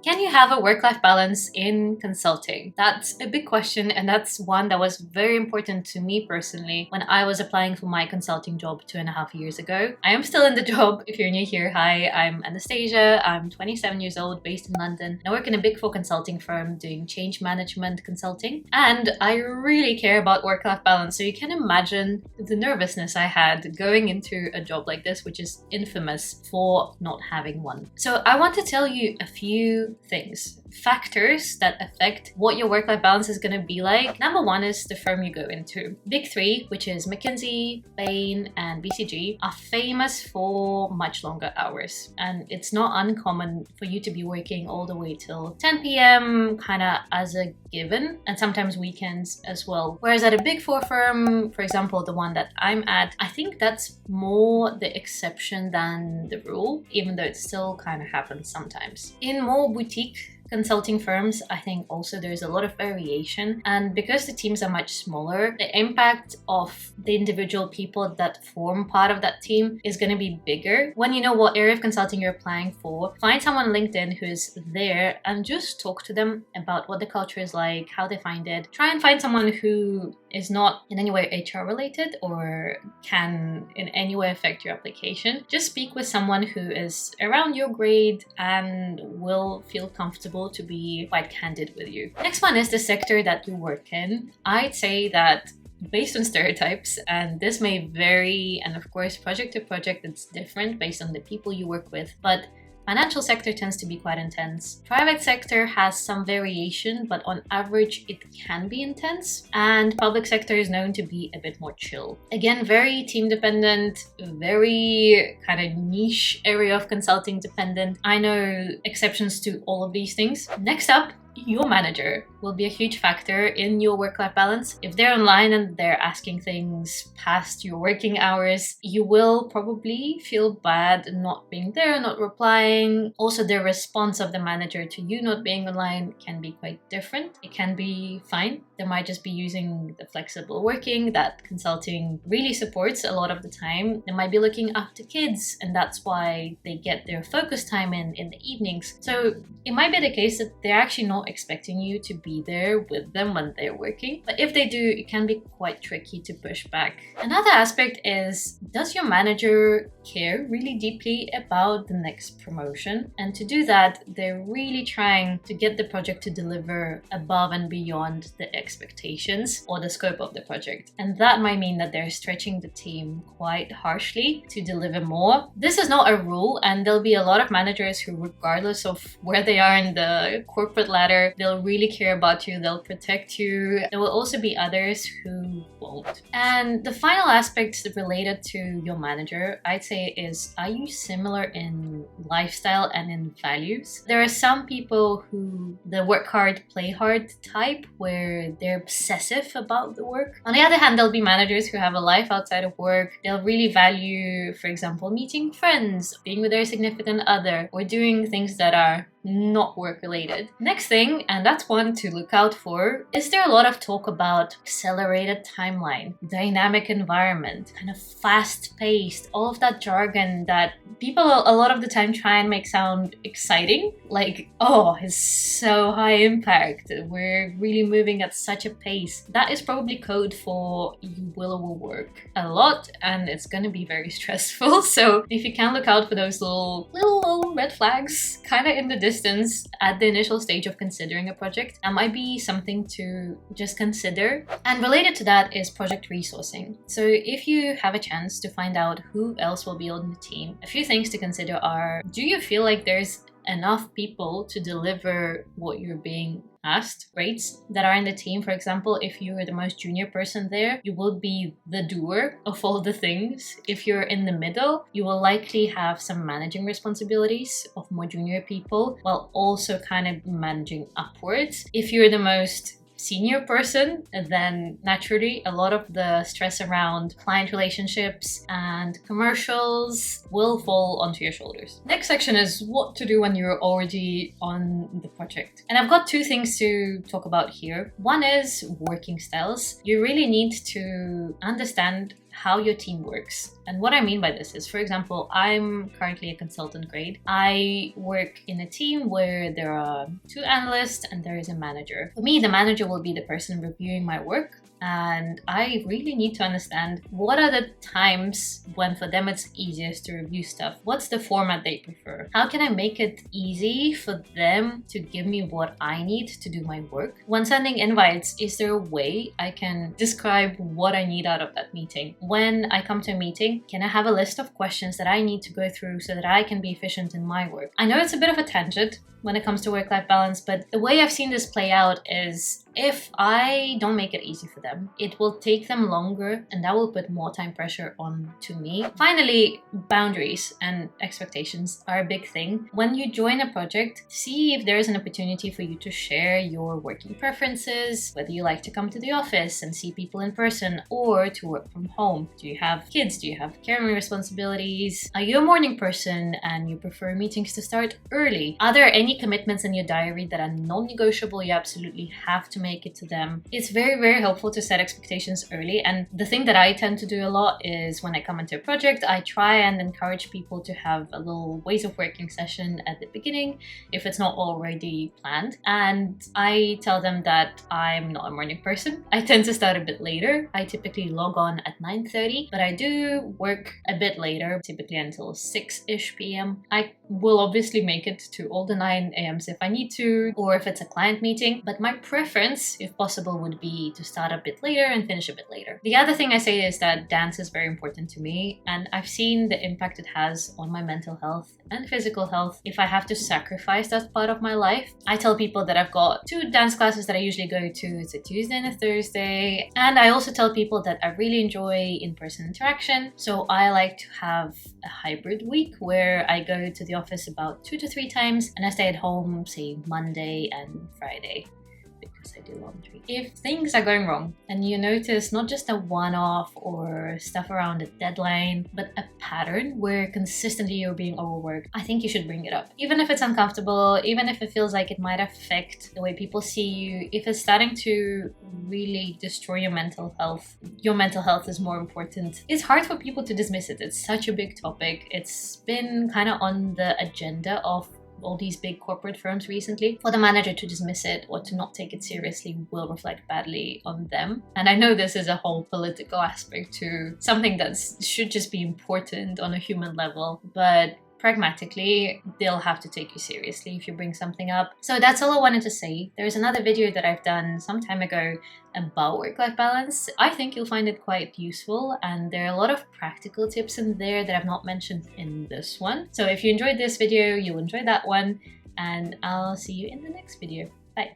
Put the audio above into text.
Can you have a work-life balance in consulting? That's a big question, and that's one that was very important to me personally when I was applying for my consulting job 2.5 years ago. I am still in the job. If you're new here, hi, I'm Anastasia. I'm 27 years old, based in London. I work in a Big 4 consulting firm doing change management consulting, and I really care about work-life balance. So you can imagine the nervousness I had going into a job like this, which is infamous for not having one. So I want to tell you a few things, factors that affect what your work-life balance is going to be like. Number one is the firm you go into. Big 3, which is McKinsey, Bain, and BCG, are famous for much longer hours. And it's not uncommon for you to be working all the way till 10 p.m. kind of as a given, and sometimes weekends as well. Whereas at a Big 4 firm, for example, the one that I'm at, I think that's more the exception than the rule, even though it still kind of happens sometimes. In more boutique consulting firms, I think also there's a lot of variation, and because the teams are much smaller, the impact of the individual people that form part of that team is going to be bigger. When you know what area of consulting you're applying for, find someone on LinkedIn who's there and just talk to them about what the culture is like, how they find it. Try and find someone who is not in any way HR related or can in any way affect your application. Just speak with someone who is around your grade and will feel comfortable to be quite candid with you. Next one is the sector that you work in. I'd say that based on stereotypes, and this may vary, and of course project to project it's different based on the people you work with, but financial sector tends to be quite intense. Private sector has some variation, but on average it can be intense. And public sector is known to be a bit more chill. Again, very team dependent, very kind of niche area of consulting dependent. I know exceptions to all of these things. Next up, your manager will be a huge factor in your work-life balance. If they're online and they're asking things past your working hours, you will probably feel bad not being there, not replying. Also, the response of the manager to you not being online can be quite different. It can be fine. They might just be using the flexible working that consulting really supports a lot of the time. They might be looking after kids, and that's why they get their focus time in the evenings. So it might be the case that they're actually not expecting you to be there with them when they're working. But if they do, it can be quite tricky to push back. Another aspect is, does your manager care really deeply about the next promotion? And to do that, they're really trying to get the project to deliver above and beyond the expectations or the scope of the project. And that might mean that they're stretching the team quite harshly to deliver more. This is not a rule, and there'll be a lot of managers who, regardless of where they are in the corporate ladder, they'll really care about you, they'll protect you. There will also be others who won't. And the final aspect related to your manager, I'd say, is, are you similar in lifestyle and in values? There are some people who, the work hard, play hard type, where they're obsessive about the work. On the other hand, there'll be managers who have a life outside of work. They'll really value, for example, meeting friends, being with their significant other, or doing things that are not work related. Next thing, and that's one to look out for, is there a lot of talk about accelerated timeline, dynamic environment, kind of fast paced, all of that jargon that people a lot of the time try and make sound exciting, like, oh, it's so high impact, we're really moving at such a pace. That is probably code for you will overwork a lot and it's going to be very stressful. So if you can look out for those little red flags kind of in the distance at the initial stage of considering a project, that might be something to just consider. And related to that is project resourcing. So if you have a chance to find out who else will be on the team, a few things to consider are, do you feel like there's enough people to deliver what you're being asked? Rates that are in the team, for example, if you're the most junior person there, you will be the doer of all the things. If you're in the middle, you will likely have some managing responsibilities of more junior people while also kind of managing upwards. If you're the most senior person, then naturally a lot of the stress around client relationships and commercials will fall onto your shoulders. Next section is what to do when you're already on the project. And I've got two things to talk about here. One is working styles. You really need to understand how your team works. And what I mean by this is, for example, I'm currently a consultant grade. I work in a team where there are 2 analysts and there is a manager. For me, the manager will be the person reviewing my work. And I really need to understand what are the times when for them it's easiest to review stuff. What's the format they prefer? How can I make it easy for them to give me what I need to do my work? When sending invites, is there a way I can describe what I need out of that meeting? When I come to a meeting, can I have a list of questions that I need to go through so that I can be efficient in my work? I know it's a bit of a tangent when it comes to work-life balance, but the way I've seen this play out is if I don't make it easy for them, it will take them longer and that will put more time pressure on to me. Finally, boundaries and expectations are a big thing. When you join a project, see if there is an opportunity for you to share your working preferences, whether you like to come to the office and see people in person or to work from home. Do you have kids? Do you have caring responsibilities? Are you a morning person and you prefer meetings to start early? Are there any commitments in your diary that are non-negotiable? You absolutely have to make it to them. It's very, very helpful to set expectations early. And the thing that I tend to do a lot is when I come into a project, I try and encourage people to have a little ways of working session at the beginning, if it's not already planned. And I tell them that I'm not a morning person. I tend to start a bit later. I typically log on at 9:30, but I do work a bit later, typically until 6-ish p.m. I will obviously make it to all the 9 a.m.s if I need to, or if it's a client meeting. But my preference, if possible, would be to start a bit later and finish a bit later. The other thing I say is that dance is very important to me, and I've seen the impact it has on my mental health and physical health if I have to sacrifice that part of my life. I tell people that I've got 2 dance classes that I usually go to. It's a Tuesday and a Thursday. And I also tell people that I really enjoy in-person interaction. So I like to have a hybrid week where I go to the office about 2 to 3 times and I stay at home, say Monday and Friday, because I do laundry. If things are going wrong and you notice not just a one-off or stuff around a deadline, but a pattern where consistently you're being overworked, I think you should bring it up. Even if it's uncomfortable, even if it feels like it might affect the way people see you, if it's starting to really destroy your mental health is more important. It's hard for people to dismiss it. It's such a big topic. It's been kind of on the agenda of all these big corporate firms recently. For the manager to dismiss it or to not take it seriously will reflect badly on them. And I know this is a whole political aspect to something that should just be important on a human level, but pragmatically, they'll have to take you seriously if you bring something up. So that's all I wanted to say. There's another video that I've done some time ago about work-life balance. I think you'll find it quite useful, and there are a lot of practical tips in there that I've not mentioned in this one. So if you enjoyed this video, you'll enjoy that one, and I'll see you in the next video. Bye.